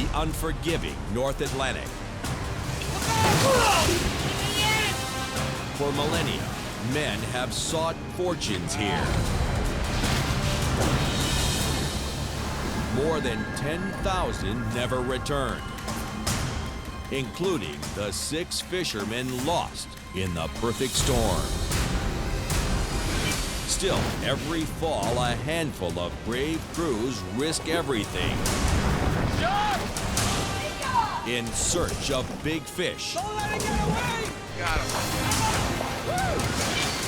the unforgiving North Atlantic. For millennia, men have sought fortunes here. More than 10,000 never returned, including the 6 fishermen lost in the perfect storm. Still, every fall, a handful of brave crews risk everything in search of big fish. Don't let it get away! Got him.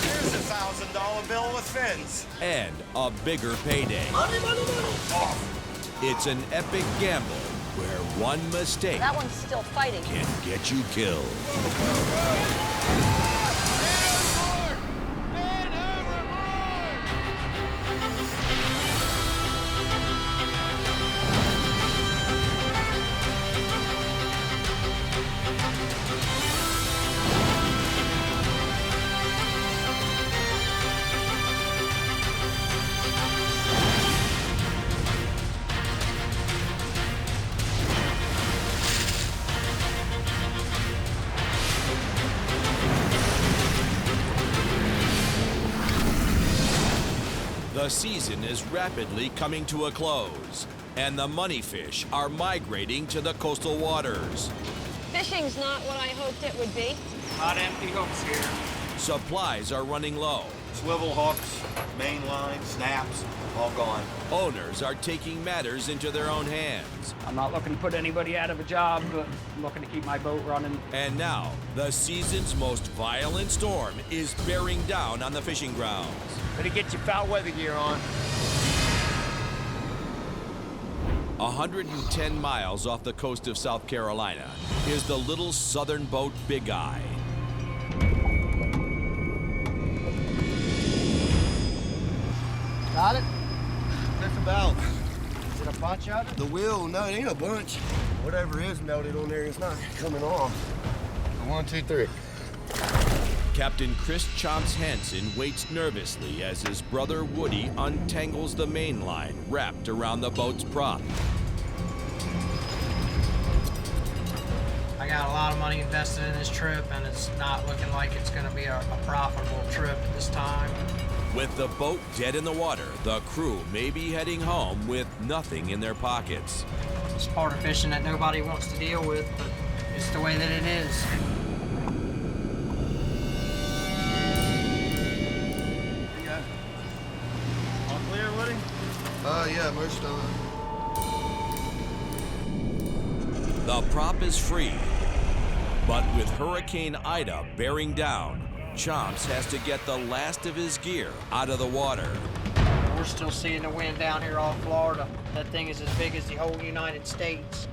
Here's a $1,000 bill with fins. And a bigger payday. Money, money, money! Off. It's an epic gamble where one mistake That one's still fighting. can get you killed. The season is rapidly coming to a close, and the money fish are migrating to the coastal waters. Fishing's not what I hoped it would be. Not empty hooks here. Supplies are running low. Swivel hooks, main line, snaps, all gone. Owners are taking matters into their own hands. I'm not looking to put anybody out of a job, but I'm looking to keep my boat running. And now, the season's most violent storm is bearing down on the fishing grounds. Better get your foul weather gear on. 110 miles off the coast of South Carolina is the little southern boat Big Eye. Got it? Just about. Is it a bunch of it? The wheel, no, it ain't a bunch. Whatever is melted on there, it's not coming off. 1, 2, 3. Captain Chris Chomps Hansen waits nervously as his brother Woody untangles the main line wrapped around the boat's prop. I got a lot of money invested in this trip, and it's not looking like it's going to be a profitable trip at this time. With the boat dead in the water, the crew may be heading home with nothing in their pockets. It's part of fishing that nobody wants to deal with, but it's the way that it is. All clear, Woody? Yeah, most of it. The prop is free, but with Hurricane Ida bearing down, Chomps has to get the last of his gear out of the water. We're still seeing the wind down here off Florida. That thing is as big as the whole United States.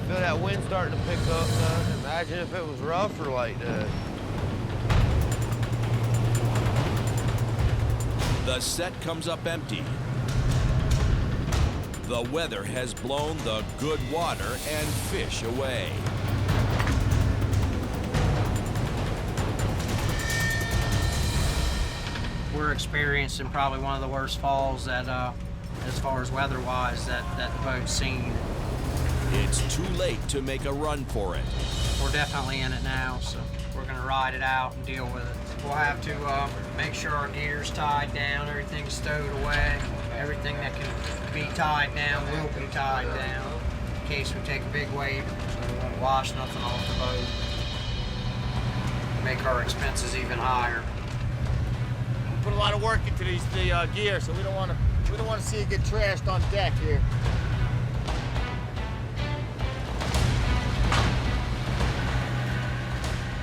Feel that wind starting to pick up, son. Imagine if it was rougher like that. The set comes up empty. The weather has blown the good water and fish away. We're experiencing probably one of the worst falls that, as far as weather-wise, that the boat's seen. It's too late to make a run for it. We're definitely in it now, so we're gonna ride it out and deal with it. We'll have to make sure our gear's tied down, everything's stowed away. Everything that can be tied down will be tied down in case we take a big wave, so we won't wash nothing off the boat. Make our expenses even higher. Put a lot of work into the gear, so we don't want to see it get trashed on deck here.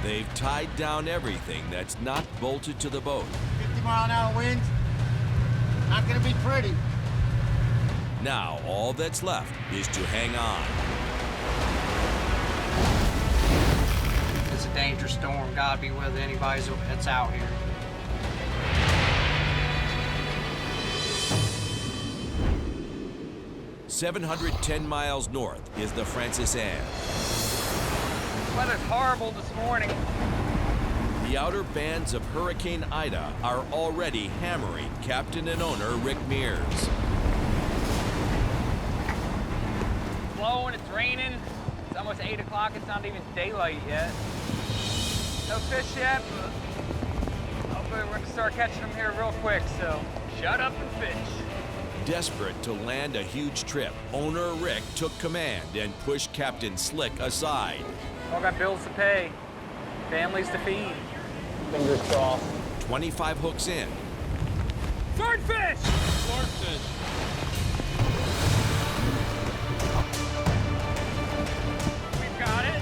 They've tied down everything that's not bolted to the boat. 50-mile-an-hour wind. Not gonna be pretty. Now, all that's left is to hang on. It's a dangerous storm. God be with anybody that's out here. "710 miles north is the Francis Anne. Weather's horrible this morning. The outer bands of Hurricane Ida are already hammering captain and owner Rick Mears. raining. It's almost 8 o'clock. It's not even daylight yet. No fish yet, but hopefully we're gonna start catching them here real quick. So shut up and fish. Desperate to land a huge trip, owner Rick took command and pushed Captain Slick aside. All got bills to pay, families to feed. Fingers crossed. 25 hooks in. Swordfish! Swordfish. We've got it.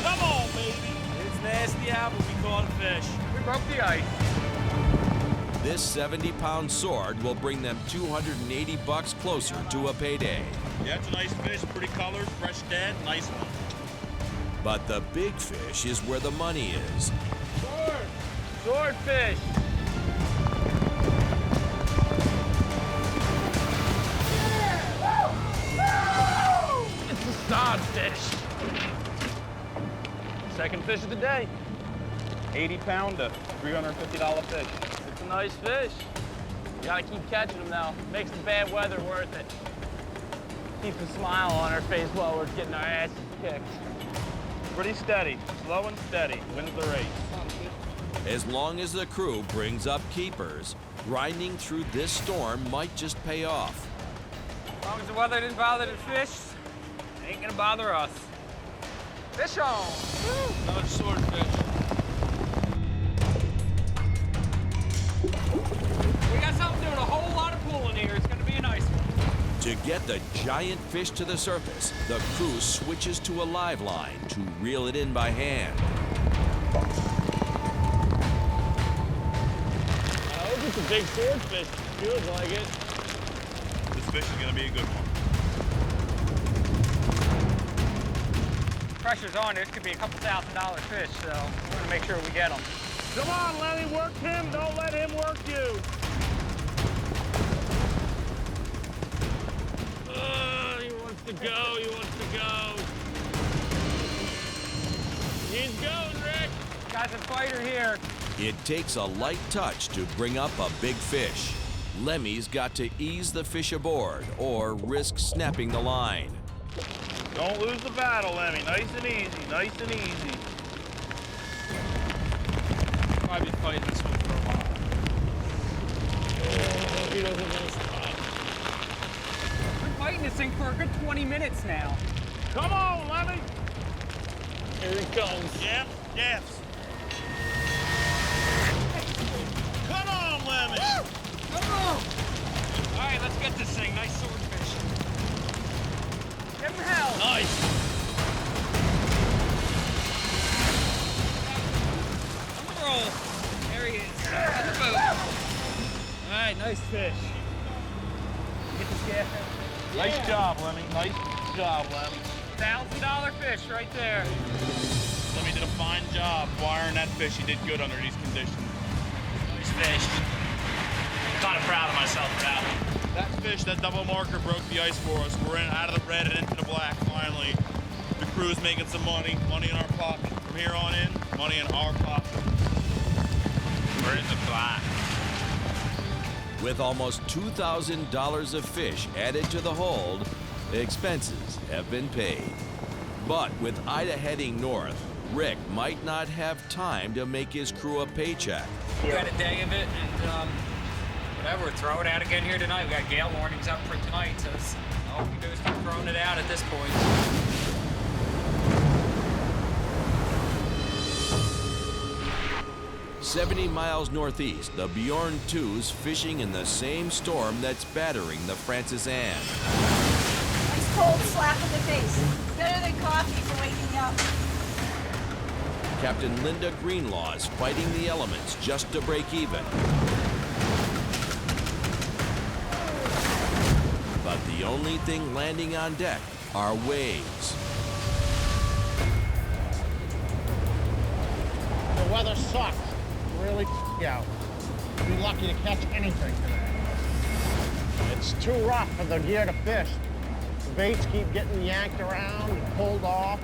Come on, baby. It's nasty out, but we caught a fish. We broke the ice. This 70-pound sword will bring them $280 closer to a payday. Yeah, it's a nice fish, pretty colored, fresh dead, nice one. But the big fish is where the money is. Swordfish! It's a sodfish. Second fish of the day. 80-pounder, $350 fish. It's a nice fish. You gotta keep catching them now. Makes the bad weather worth it. Keeps a smile on our face while we're getting our asses kicked. Pretty steady, slow and steady, wins the race. As long as the crew brings up keepers, grinding through this storm might just pay off. As long as the weather didn't bother the fish, it ain't gonna bother us. Fish on! Another swordfish. We got something doing a whole lot of pulling here. It's gonna be a nice one. To get the giant fish to the surface, the crew switches to a live line to reel it in by hand. I hope it's a big swordfish. Feels like it. This fish is gonna be a good one. Pressure's on. This could be a couple $1,000 fish, so we're gonna make sure we get them. Come on, Lenny, work him, don't let him work you. He wants to go. He wants to go. He's going, Rick. Got the fighter here. It takes a light touch to bring up a big fish. Lemmy's got to ease the fish aboard or risk snapping the line. Don't lose the battle, Lemmy. Nice and easy, nice and easy. I've been fighting this one for a while. Oh, he doesn't want to stop. We're fighting this thing for a good 20 minutes now. Come on, Lemmy. Here he comes. Yep, yes. Come on, Lemmy. Come on! All right, let's get this thing. Nice swordfish. Give him hell. Nice. On the roll. There he is. On the boat. All right, nice fish. Get this gas. Nice job, Lemmy. Nice job, Lemmy. $1,000 fish right there. Lemmy did a fine job wiring that fish. He did good under these conditions. Nice fish. I'm kind of proud of myself for that one. That fish, that double marker broke the ice for us. We're in out of the red and into the black finally. The crew's making some money in our pocket. From here on in, money in our pocket. We're in the black. With almost $2,000 of fish added to the hold, the expenses have been paid. But with Ida heading north, Rick might not have time to make his crew a paycheck. We got a day of it, and whatever, we're throwing it out again here tonight. We got gale warnings up for tonight, so all we can do is keep throwing it out at this point. 70 miles northeast, the Bjorn II's fishing in the same storm that's battering the Francis Anne. Nice cold slap in the face. Better than coffee for waking up. Captain Linda Greenlaw's fighting the elements just to break even. But the only thing landing on deck are waves. The weather sucks. Really out. Be lucky to catch anything today. It's too rough for the gear to fish. The baits keep getting yanked around and pulled off.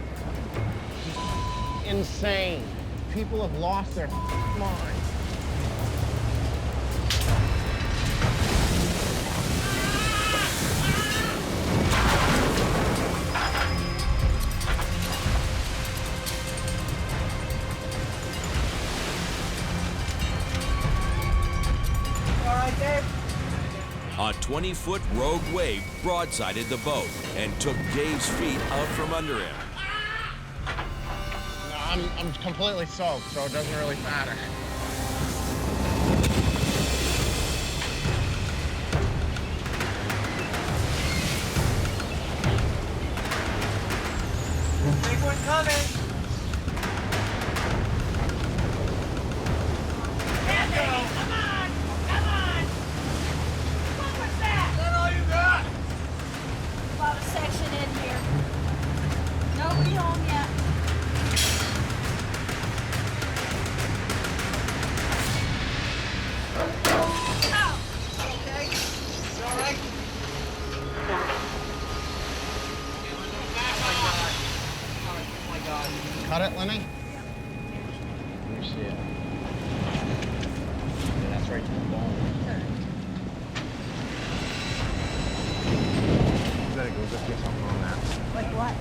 Insane. People have lost their minds. A 20-foot rogue wave broadsided the boat and took Dave's feet out from under him. No, I'm completely soaked, so it doesn't really matter. Big one coming. Come on! Come on! What was that? Is that all you got? About a section in here. Nobody home yet. Ow! Okay. It's all right. Oh my God. Cut it, Lenny? Let me see it. Yeah, that's right to the bone. You better go just get something on that. Like what?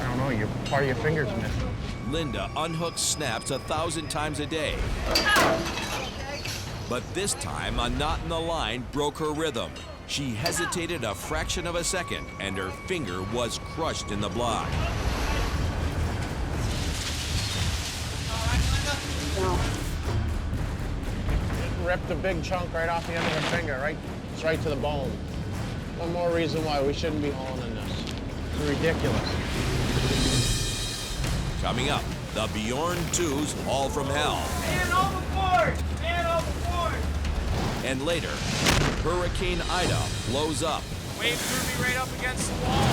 I don't know, part of your finger's missing. Linda unhooks snaps 1,000 times a day. Ow! Okay. But this time, a knot in the line broke her rhythm. She hesitated a fraction of a second, and her finger was crushed in the block. It ripped a big chunk right off the end of the finger, right? It's right to the bone. One more reason why we shouldn't be hauling in this. It's ridiculous. Coming up, the Bjorn II's haul from hell. Man overboard! Man overboard! And later, Hurricane Ida blows up. Wave threw me right up against the wall.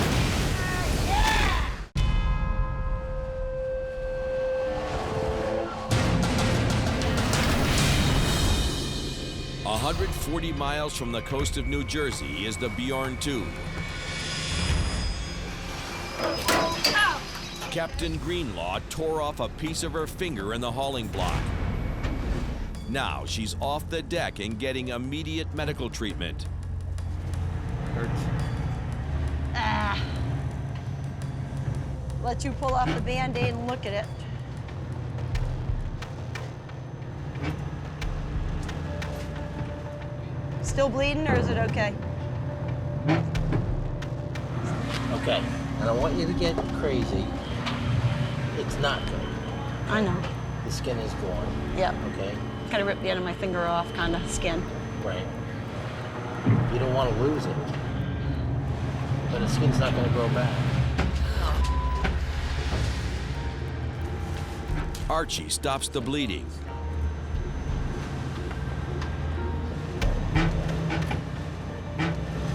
140 miles from the coast of New Jersey is the Bjorn II. Ow! Captain Greenlaw tore off a piece of her finger in the hauling block. Now she's off the deck and getting immediate medical treatment. Hurts. Ah. Let you pull off the Band-Aid and look at it. Still bleeding, or is it okay? Okay, I don't want you to get crazy. It's not good. I know. The skin is gone. Yep. Okay? Kind of ripped the end of my finger off, kind of skin. Right. You don't want to lose it. But the skin's not going to grow back. Archie stops the bleeding. You're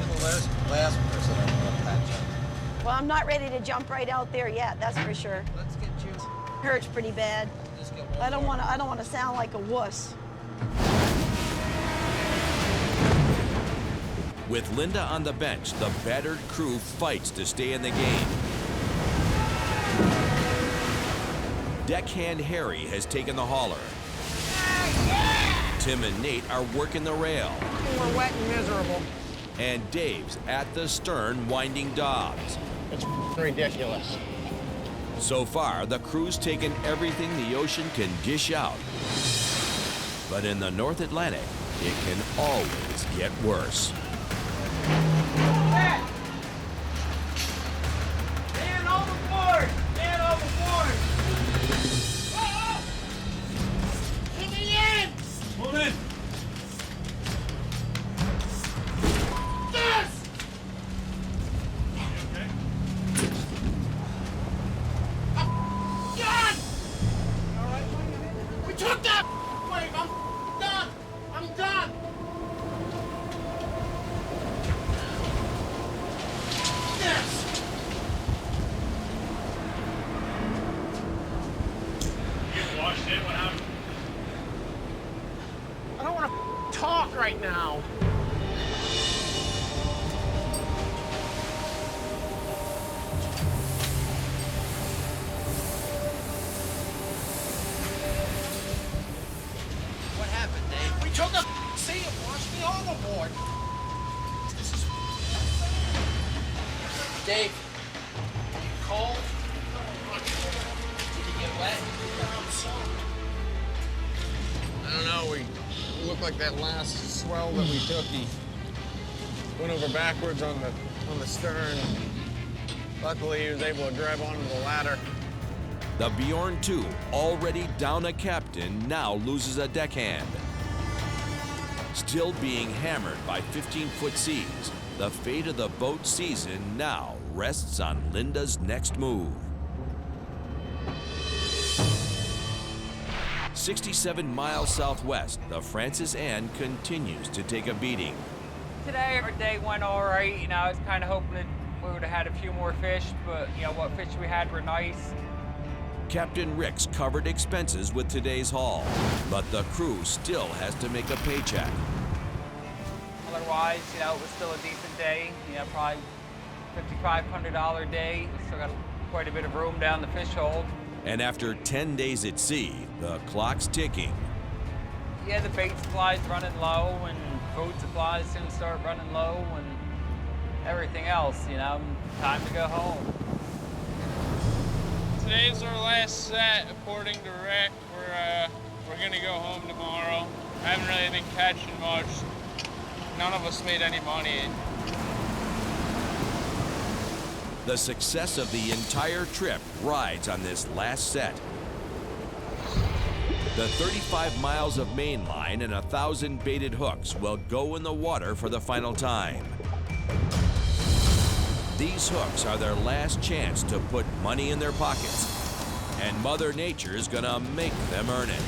the last person I want to patch up. Well, I'm not ready to jump right out there yet, that's for sure. Let's get you. Hurts pretty bad. Just get one I don't more. want to sound like a wuss. With Linda on the bench, the battered crew fights to stay in the game. Deckhand Harry has taken the hauler. Tim and Nate are working the rail. We're wet and miserable. And Dave's at the stern winding Dobbs. It's ridiculous. So far, the crew's taken everything the ocean can dish out. But in the North Atlantic, it can always get worse. Man overboard! Man overboard! Oh! In the end! Hold in! Yes! Okay. God! All right. We took that wave. I'm done. I'm done. Yes. You washed it? What happened? I don't want to talk right now. What happened, Dave? We took a sea and washed me overboard. Dave, are you cold? Did you get wet? I don't know, we look like that last swell that we took. He went over backwards on the stern. Luckily, he was able to grab onto the ladder. The Bjorn II, already down a captain, now loses a deckhand. Still being hammered by 15-foot seas, the fate of the boat season now rests on Linda's next move. 67 miles southwest, the Francis Anne continues to take a beating. Today, our day went all right. You know, I was kind of hoping that we would have had a few more fish, but, you know, what fish we had were nice. Captain Rick's covered expenses with today's haul, but the crew still has to make a paycheck. Otherwise, you know, it was still a decent day. You know, probably $5,500 day. Still got quite a bit of room down the fish hold. And after 10 days at sea, the clock's ticking. Yeah, the bait supply's running low, and food supplies soon start running low, and everything else, you know, time to go home. Today's our last set, according to Rick. We're gonna go home tomorrow. I haven't really been catching much. None of us made any money. The success of the entire trip rides on this last set. The 35 miles of main line and 1,000 baited hooks will go in the water for the final time. These hooks are their last chance to put money in their pockets, and Mother Nature's gonna make them earn it.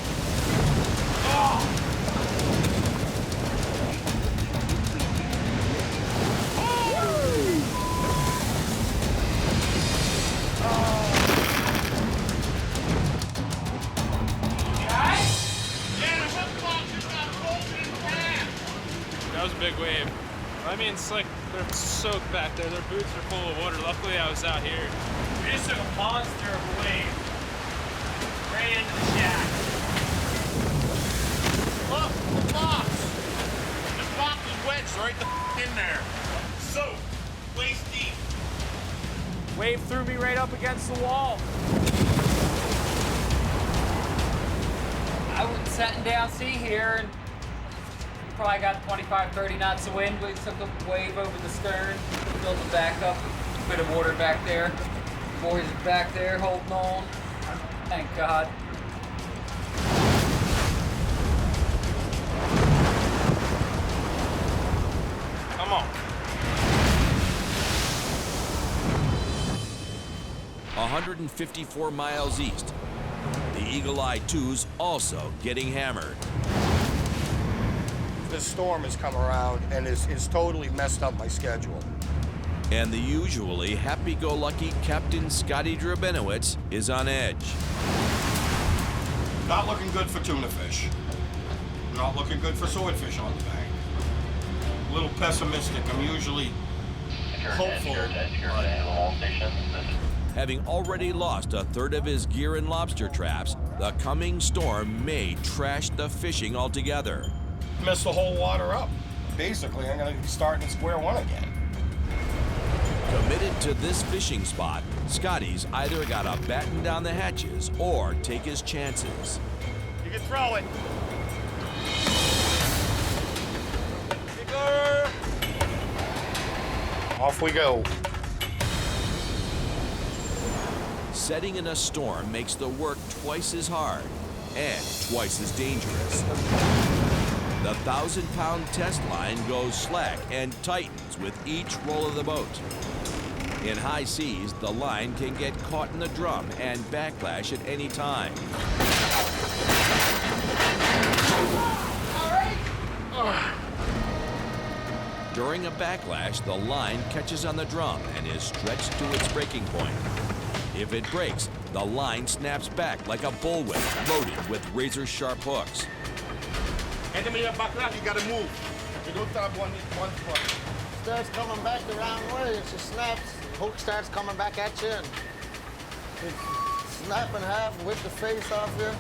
That was a big wave. I mean, it's like they're soaked back there. Their boots are full of water. Luckily, I was out here. We just took a monster of a wave. Right into the shack. Look, the box! The box is wedged right in there. Soaked, waist deep. Wave threw me right up against the wall. I was setting down sea here, and probably got 25, 30 knots of wind. We took a wave over the stern, filled it back up, a bit of water back there. Boys are back there holding on. Thank God. Come on. 154 miles east, the Eagle Eye II's also getting hammered. This storm has come around and is totally messed up my schedule. And the usually happy-go-lucky Captain Scotty Drabenowitz is on edge. Not looking good for tuna fish. Not looking good for swordfish on the bank. A little pessimistic. I'm usually hopeful. Having already lost a third of his gear and lobster traps, the coming storm may trash the fishing altogether. Mess the whole water up. Basically, I'm gonna be starting at square one again. Committed to this fishing spot, Scotty's either gotta batten down the hatches or take his chances. You can throw it. Off we go. Setting in a storm makes the work twice as hard and twice as dangerous. The 1,000-pound test line goes slack and tightens with each roll of the boat. In high seas, the line can get caught in the drum and backlash at any time. During a backlash, the line catches on the drum and is stretched to its breaking point. If it breaks, the line snaps back like a bullwhip loaded with razor-sharp hooks. Enemy backlash, you gotta move. You don't have one foot. Starts coming back the wrong way, it just snaps. The hook starts coming back at you, and it's snap in half, whip the face off you.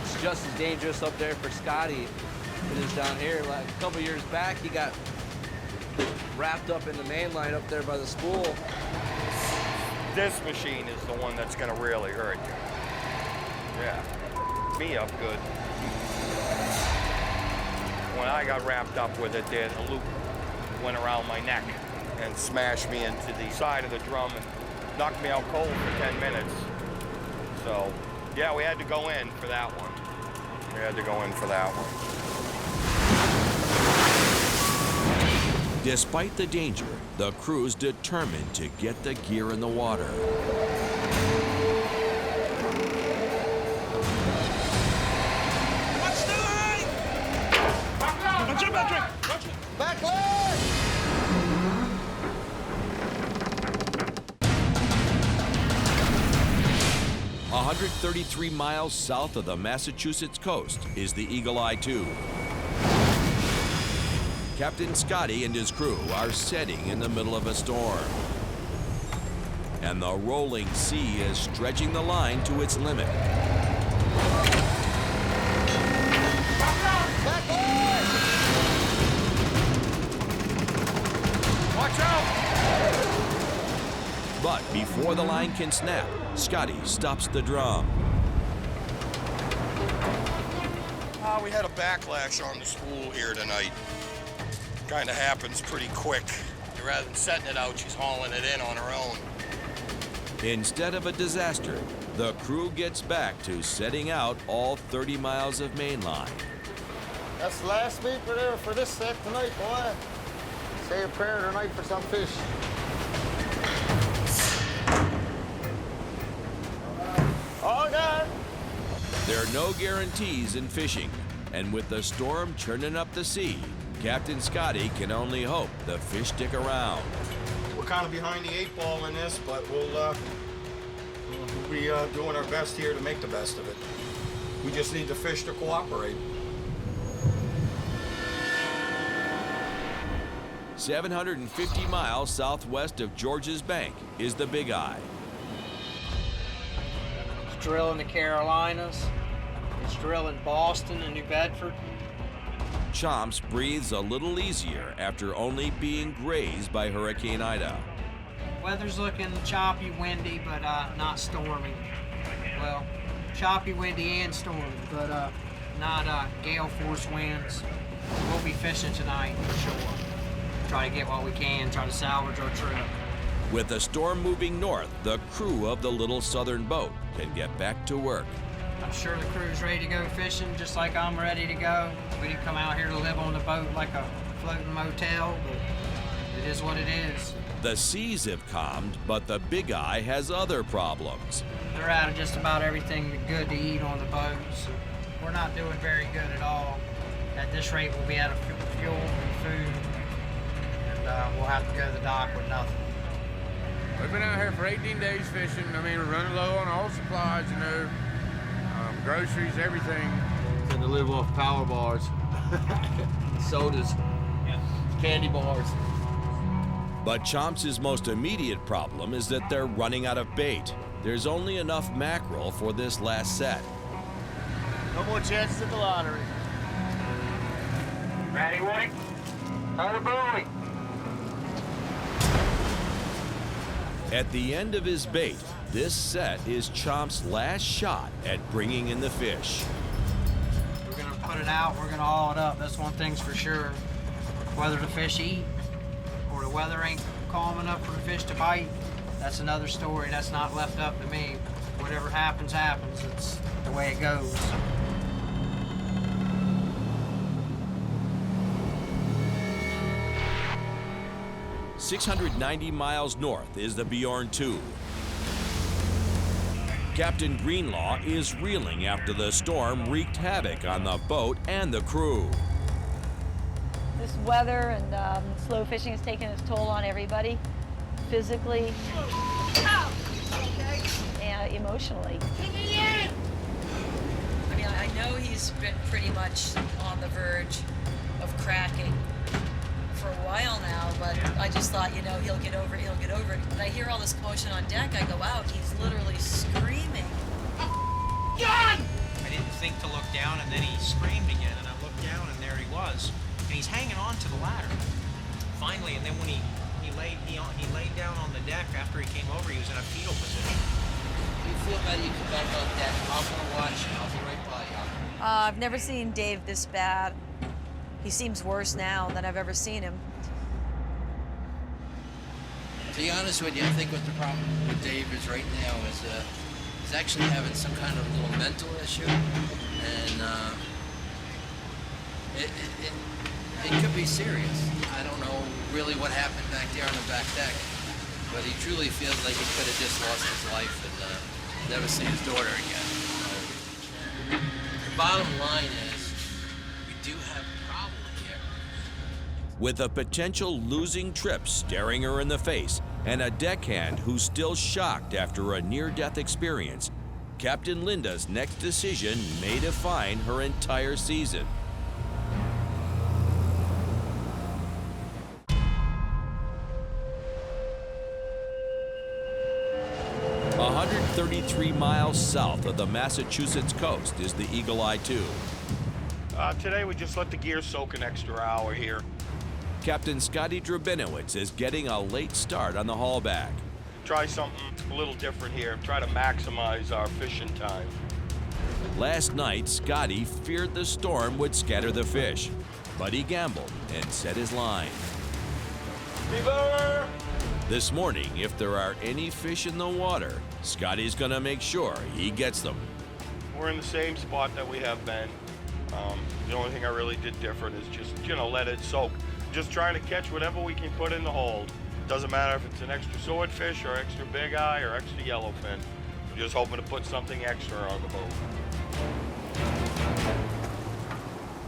It's just as dangerous up there for Scotty as it is down here. Like a couple years back, he got wrapped up in the main line up there by the spool. This machine is the one that's gonna really hurt you. Yeah, me up good. When I got wrapped up with it, there's a loop went around my neck and smashed me into the side of the drum and knocked me out cold for 10 minutes. So, yeah, we had to go in for that one. We had to go in for that one. Despite the danger, the crew's determined to get the gear in the water. Watch the line! Watch it, Patrick! Watch it! Backlash! 133 miles south of the Massachusetts coast is the Eagle Eye II. Captain Scotty and his crew are setting in the middle of a storm. And the rolling sea is stretching the line to its limit. Watch out! But before the line can snap, Scotty stops the drum. We had a backlash on the spool here tonight. Kind of happens pretty quick. Rather than setting it out, she's hauling it in on her own. Instead of a disaster, the crew gets back to setting out all 30 miles of main line. That's the last meet for this set tonight, boy. Say a prayer tonight for some fish. All done. There are no guarantees in fishing, and with the storm churning up the sea, Captain Scotty can only hope the fish stick around. We're kind of behind the 8 ball in this, but we'll be doing our best here to make the best of it. We just need the fish to cooperate. 750 miles southwest of George's Bank is the Big Eye. It's drilling the Carolinas. It's drilling Boston and New Bedford. Chomps breathes a little easier after only being grazed by Hurricane Ida. Weather's looking choppy, windy, but not stormy. Well, choppy, windy, and stormy, but not gale force winds. We'll be fishing tonight for sure. Try to get what we can, try to salvage our trip. With the storm moving north, the crew of the little southern boat can get back to work. I'm sure the crew's ready to go fishing, just like I'm ready to go. We didn't come out here to live on the boat like a floating motel, but it is what it is. The seas have calmed, but the Big Eye has other problems. They're out of just about everything good to eat on the boat, so we're not doing very good at all. At this rate, we'll be out of fuel and food, and we'll have to go to the dock with nothing. We've been out here for 18 days fishing. I mean, we're running low on all supplies, you know, groceries, everything. Tend to live off power bars, sodas, candy bars. But Chomps' most immediate problem is that they're running out of bait. There's only enough mackerel for this last set. No more chances at the lottery. Ready, Woody? On the buoy. At the end of his bait, this set is Chomps' last shot at bringing in the fish. We're gonna put it out, we're gonna haul it up. That's one thing's for sure. Whether the fish eat or the weather ain't calm enough for the fish to bite, that's another story. That's not left up to me. Whatever happens, happens. It's the way it goes. "690 miles north is the Bjorn II. Captain Greenlaw is reeling after the storm wreaked havoc on the boat and the crew. This weather and slow fishing has taken its toll on everybody, physically and emotionally. I mean, I know he's been pretty much on the verge of cracking for a while now, but I just thought, you know, he'll get over it. But I hear all this commotion on deck, I go out, he's literally screaming. John! I didn't think to look down, and then he screamed again, and I looked down, and there he was. And he's hanging on to the ladder. Finally, and then when he laid down on the deck after he came over, he was in a fetal position. You feel better, you come back on deck. I'm gonna watch you. I'll be right by you. I've never seen Dave this bad. He seems worse now than I've ever seen him. To be honest with you, I think what the problem with Dave is right now is he's actually having some kind of little mental issue, and it could be serious. I don't know really what happened back there on the back deck, but he truly feels like he could have just lost his life and never see his daughter again. The bottom line is, we do have a problem here. With a potential losing trip staring her in the face and a deckhand who's still shocked after a near-death experience, Captain Linda's next decision may define her entire season. A 133 miles south of the Massachusetts coast is the Eagle Eye II. Today we just let the gear soak an extra hour here. Captain Scotty Drabinowitz is getting a late start on the haulback. Try something a little different here. Try to maximize our fishing time. Last night, Scotty feared the storm would scatter the fish, but he gambled and set his line. Beaver! This morning, if there are any fish in the water, Scotty's gonna make sure he gets them. We're in the same spot that we have been. The only thing I really did different is just, let it soak. Just trying to catch whatever we can put in the hold. Doesn't matter if it's an extra swordfish or extra big eye or extra yellowfin. We're just hoping to put something extra on the boat.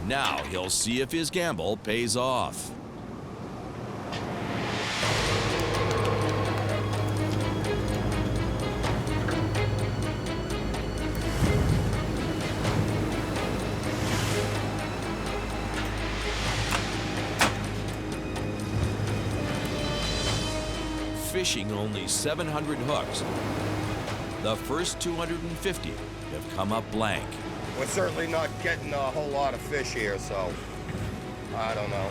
Now he'll see if his gamble pays off. Fishing only 700 hooks, the first 250 have come up blank. We're certainly not getting a whole lot of fish here, so I don't know.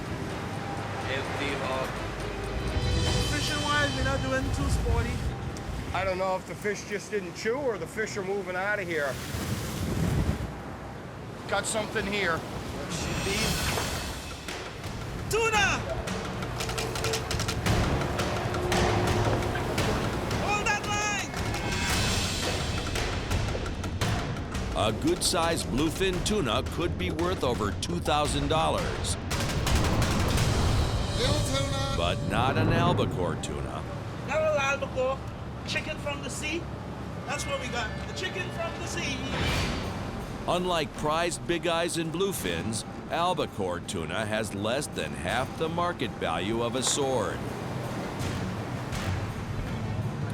Fishing-wise, we're not doing too sporty. I don't know if the fish just didn't chew or the fish are moving out of here. Got something here. What should be? Tuna! A good-sized bluefin tuna could be worth over $2,000. Little tuna. But not an albacore tuna. Not an albacore. Chicken from the sea. That's what we got. The chicken from the sea. Unlike prized big eyes and bluefins, albacore tuna has less than half the market value of a sword.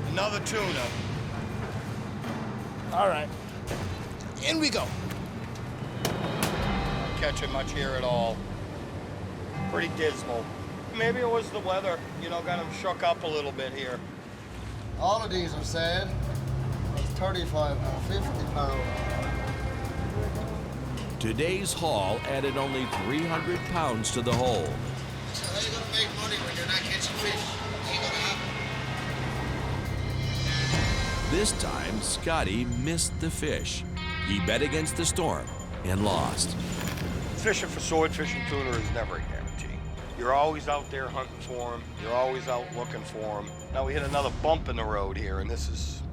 Another tuna. All right. In we go. Not catching much here at all. Pretty dismal. Maybe it was the weather, got them shook up a little bit here. All of these are sad. It's 35 and 50 pounds. Today's haul added only 300 pounds to the hold. So how you gonna make money when you're not catching fish? Ain't gonna happen. This time, Scotty missed the fish. He bet against the storm and lost. Fishing for swordfish and tuna is never a guarantee. You're always out there hunting for them. You're always out looking for them. Now we hit another bump in the road here, and this is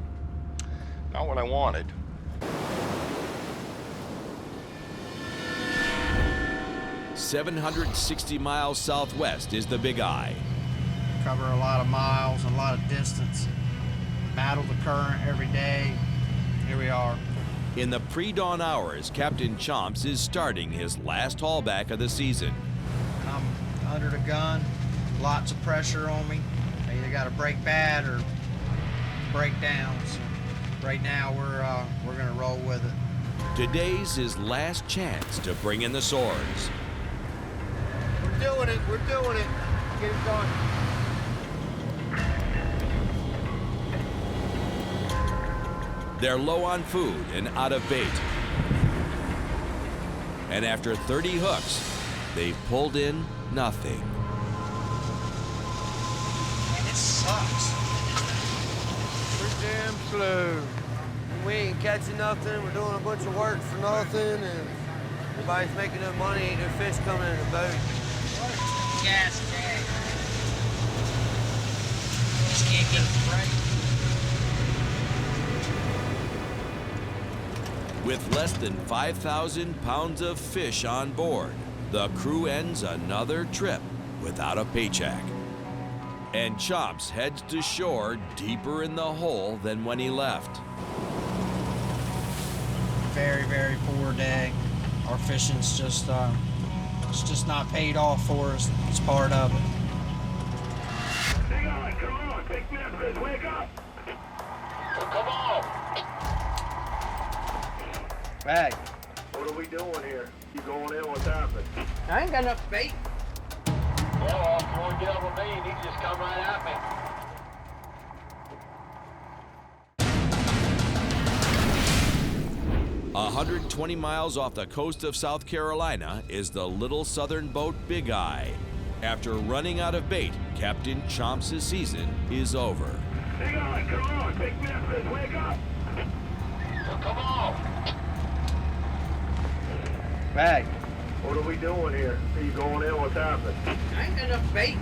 not what I wanted. "760 miles southwest is the Big Eye. Cover a lot of miles, a lot of distance. Battle the current every day. Here we are. In the pre-dawn hours, Captain Chomps is starting his last haulback of the season. I'm under the gun, lots of pressure on me. I either got to break bad or break down. So right now we're gonna roll with it. Today's his last chance to bring in the swords. We're doing it. We're doing it. Get it done. They're low on food and out of bait. And after 30 hooks, they pulled in nothing. It sucks. We're damn slow. We ain't catching nothing. We're doing a bunch of work for nothing, and nobody's making no money. Ain't no fish coming in the boat. Gas tag. can't get it right. With less than 5,000 pounds of fish on board, the crew ends another trip without a paycheck. And Chomps heads to shore deeper in the hole than when he left. Very, very poor day. Our fishing's just, it's just not paid off for us. It's part of it. Hang on, come on, big Memphis, wake up! Come on! Hey. What are we doing here? You going in? What's happening? I ain't got enough bait. Yeah, well, if you want to get up with me, you need to just come right at me. 120 miles off the coast of South Carolina is the little southern boat Big Eye. After running out of bait, Captain Chomps' season is over. Hang on, come on, big Memphis, wake up! Come on! Hey. What are we doing here? Are you going in? What's happening? I ain't got enough bait.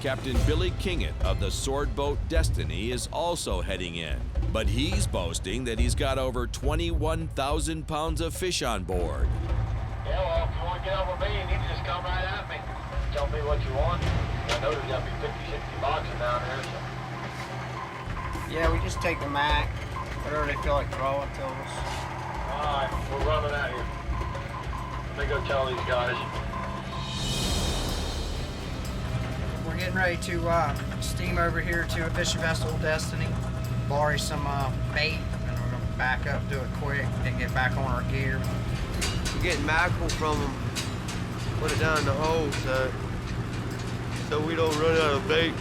Captain Billy Kingett of the sword boat Destiny is also heading in, but he's boasting that he's got over 21,000 pounds of fish on board. Yeah, well, if you want to get up with me, you need to just come right at me. Tell me what you want. I know there's got to be 50, 60 boxes down there, so. Yeah, we just take the Mac, whatever they feel like throwing to us. All right, we're running out here. Let me go tell these guys. We're getting ready to steam over here to a fishing vessel, Destiny, borrow some bait, and we're gonna back up, do it quick, and get back on our gear. We're getting mackerel from them, put it down in the hole so we don't run out of bait.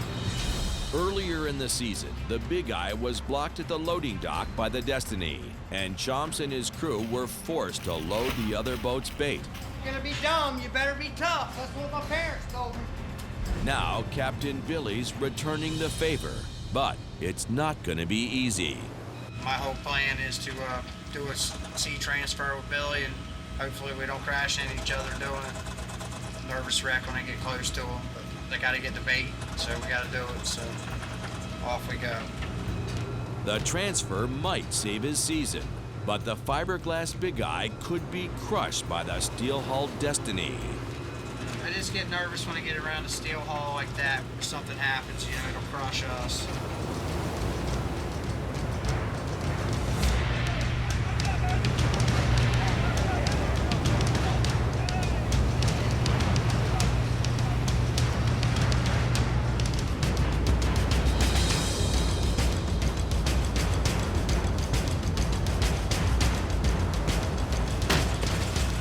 Earlier in the season, the Big Eye was blocked at the loading dock by the Destiny, and Chomps and his crew were forced to load the other boat's bait. You're gonna be dumb, you better be tough. That's what my parents told me. Now, Captain Billy's returning the favor, but it's not gonna be easy. My whole plan is to do a sea transfer with Billy, and hopefully we don't crash into each other doing it. Nervous wreck when I get close to them, but they gotta get the bait, so we gotta do it, so off we go. The transfer might save his season, but the fiberglass Big Eye could be crushed by the steel-hulled Destiny. I just get nervous when I get around a steel hull like that, where something happens, you know, it'll crush us.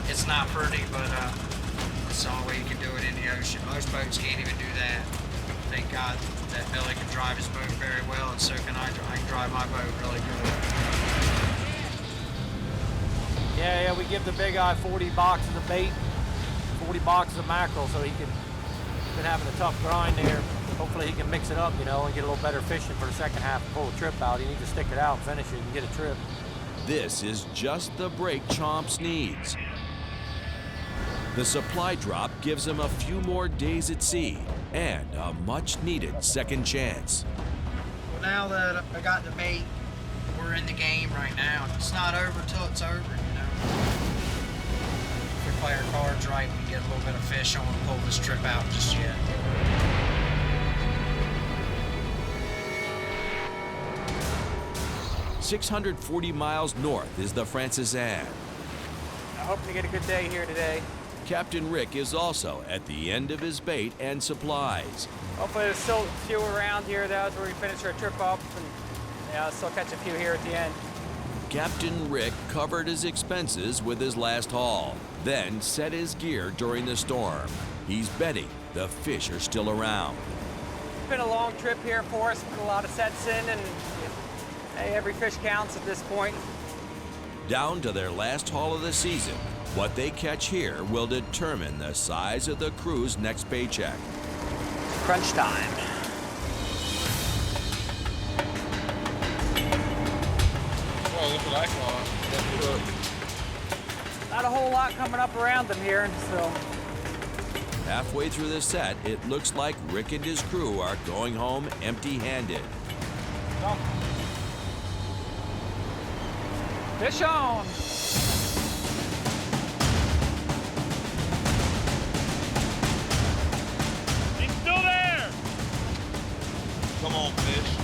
It's not pretty, but it's the only way you can do it in the ocean. Most boats can't even do that. Thank God that Billy can drive his boat very well, and so can I. I can drive my boat really good. Yeah, we give the Big Eye 40 boxes of bait, 40 boxes of mackerel, so he's been having a tough grind there. Hopefully he can mix it up, you know, and get a little better fishing for the second half and pull the trip out. You need to stick it out, finish it, and get a trip. This is just the break Chomps needs. The supply drop gives him a few more days at sea and a much-needed second chance. Well, now that I got the bait, we're in the game right now. It's not over till it's over, you know. If we play our cards right, we can get a little bit of fish on and pull this trip out just yet. 640 miles north is the Francis Anne. I hope you get a good day here today. Captain Rick is also at the end of his bait and supplies. Hopefully there's still a few around here. That's where we finish our trip up, and yeah, I'll still catch a few here at the end. Captain Rick covered his expenses with his last haul, then set his gear during the storm. He's betting the fish are still around. It's been a long trip here for us, with a lot of sets in, and hey, every fish counts at this point. Down to their last haul of the season, what they catch here will determine the size of the crew's next paycheck. Crunch time. Well, look what I caught. Not a whole lot coming up around them here, so Halfway through the set, it looks like Rick and his crew are going home empty-handed. Fish on! He's still there! Come on, fish.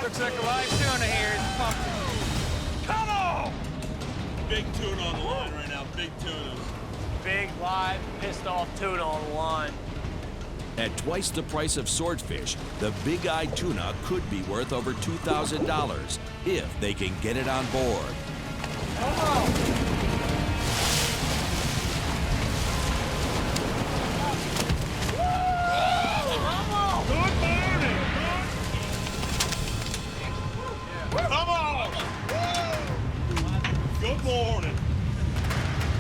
Looks like a live tuna here. It's pumping. Come on! Big tuna on the line right now, big tunas. Big, live, pissed off tuna on the line. At twice the price of swordfish, the big-eyed tuna could be worth over $2,000 if they can get it on board. Come on! Good morning.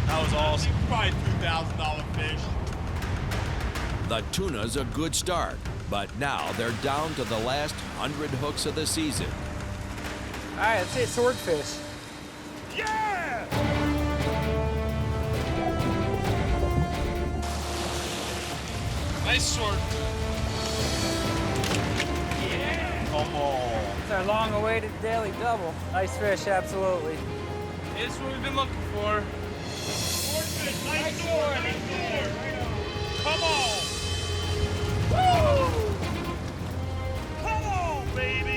That was awesome. Probably $2,000 fish. The tuna's a good start, but now they're down to the last 100 hooks of the season. All right, let's hit swordfish. Yeah! Nice sword. Yeah! Come on. It's our long-awaited daily double. Nice fish, absolutely. It's what we've been looking for. Swordfish, nice sword, nice sword. Come on! Woo! Come on, baby!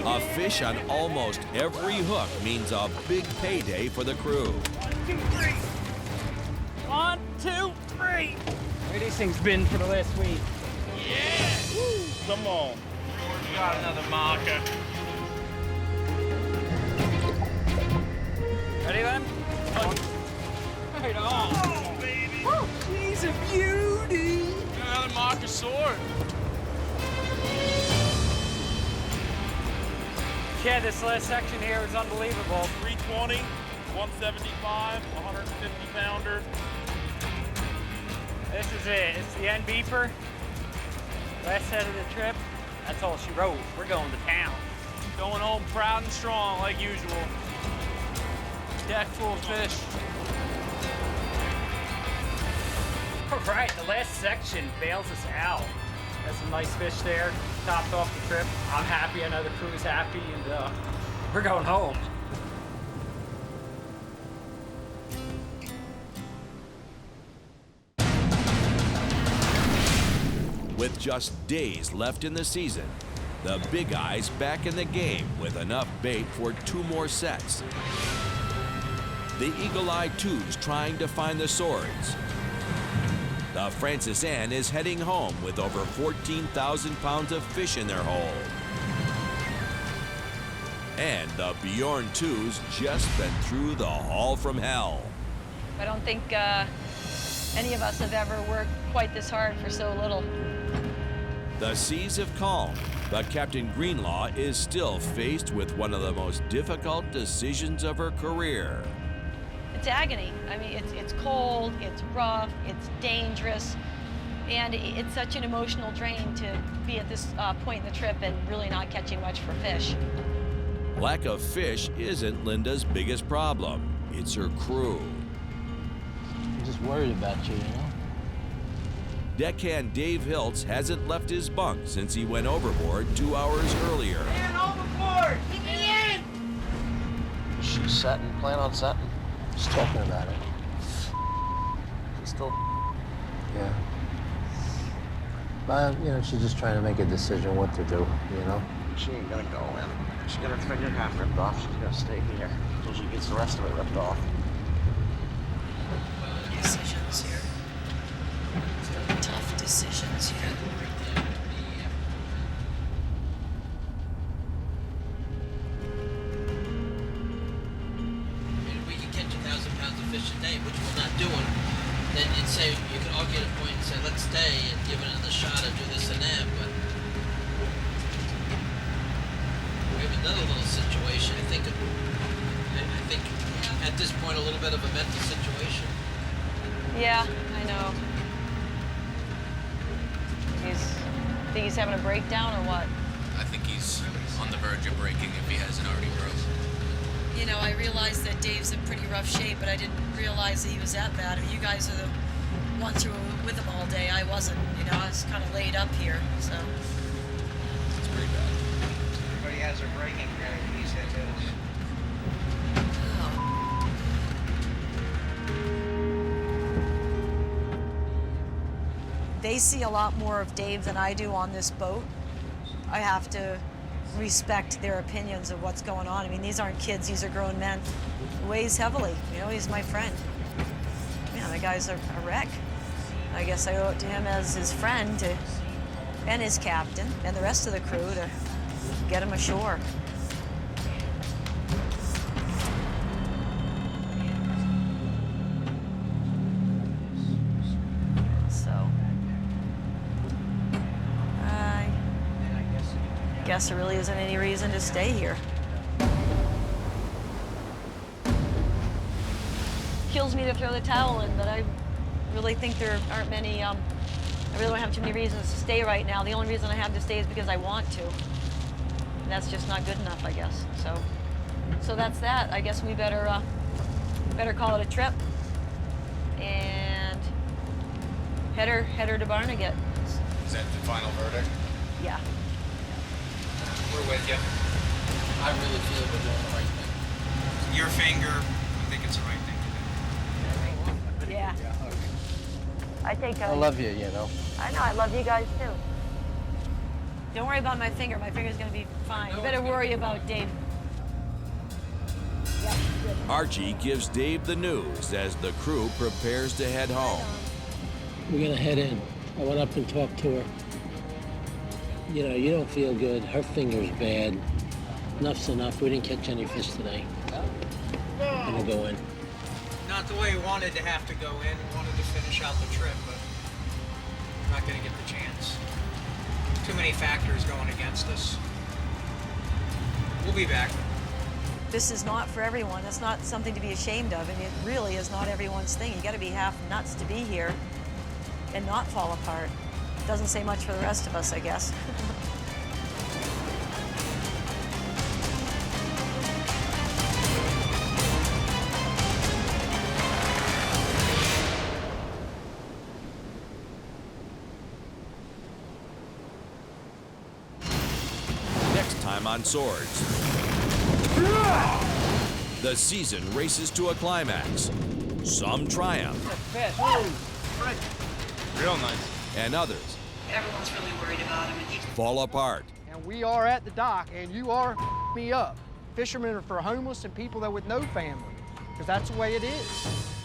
A fish on almost every hook means a big payday for the crew. 1, 2, 3. Where these things been for the last week? Yeah! Woo! Come on. Got another marker. Ready, Len? Right on. Oh, baby! Woo! He's a beauty. Another marker sword. Yeah, this last section here is unbelievable. 320, 175, 150 pounder. This is it. It's the end beeper. Last set of the trip. That's all she wrote. We're going to town. Going home proud and strong like usual. Deck full of fish. All right, the last section bails us out. Got some nice fish there. Topped off the trip. I'm happy. I know the crew's happy, and we're going home. With just days left in the season, the Big Eye's back in the game with enough bait for 2 more sets. The Eagle Eye II's trying to find the swords. The Francis Ann is heading home with over 14,000 pounds of fish in their hold. And the Bjorn II's just been through the haul from hell. I don't think any of us have ever worked quite this hard for so little. The seas have calmed, but Captain Greenlaw is still faced with one of the most difficult decisions of her career. It's agony. I mean, it's cold, it's rough, it's dangerous, and it's such an emotional drain to be at this point in the trip and really not catching much for fish. Lack of fish isn't Linda's biggest problem. It's her crew. I'm just worried about you, you know? Deckhand Dave Hiltz hasn't left his bunk since he went overboard 2 hours earlier. Man, overboard! Get me in! She's setting, plan on setting. Just talking about it. She's still... Yeah. But, you know, she's just trying to make a decision what to do, you know? She ain't gonna go in. She's gonna figure half ripped off. She's gonna stay here until she gets the rest of it ripped off. Decisions here. Tough decisions here. If we can catch 1,000 pounds of fish a day, which we're not doing, then you'd say, you could argue the point and say, let's stay and give it another shot and do this and that, but we have another little situation. I think at this point a little bit of a mental situation. Yeah, I know. Think he's having a breakdown or what? I think he's on the verge of breaking if he hasn't already broke. You know, I realized that Dave's in pretty rough shape, but I didn't realize that he was that bad. I mean, you guys are the ones who were with him all day. I wasn't. You know, I was kind of laid up here, so. It's pretty bad. Everybody has their breaking period. He's hit his. They see a lot more of Dave than I do on this boat. I have to respect their opinions of what's going on. I mean, these aren't kids, these are grown men. He weighs heavily, you know, he's my friend. Yeah, the guy's a wreck. I guess I owe it to him as his friend and his captain and the rest of the crew to get him ashore. Guess there really isn't any reason to stay here. Kills me to throw the towel in, but I really think there aren't many, I really don't have too many reasons to stay right now. The only reason I have to stay is because I want to. And that's just not good enough, I guess. So that's that. I guess we better call it a trip and head her to Barnegat. Is that the final verdict? Yeah. We're with you. I really feel we're doing the right thing. Your finger, I think it's the right thing to do. Yeah. I think I love you, you know. I know, I love you guys too. Don't worry about my finger. My finger's gonna be fine. You better worry about Dave. Archie gives Dave the news as the crew prepares to head home. We're gonna head in. I went up and talked to her. You know, you don't feel good. Her finger's bad. Enough's enough. We didn't catch any fish today. I'm gonna go in. Not the way we wanted to have to go in. We wanted to finish out the trip, but we're not going to get the chance. Too many factors going against us. We'll be back. This is not for everyone. It's not something to be ashamed of, and it really is not everyone's thing. You got to be half nuts to be here and not fall apart. Doesn't say much for the rest of us, I guess. Next time on Swords. The season races to a climax. Some triumph. Real nice. And others Everyone's really worried about him. fall apart. And we are at the dock, and you are me up. Fishermen are for homeless and people that with no family, because that's the way it is.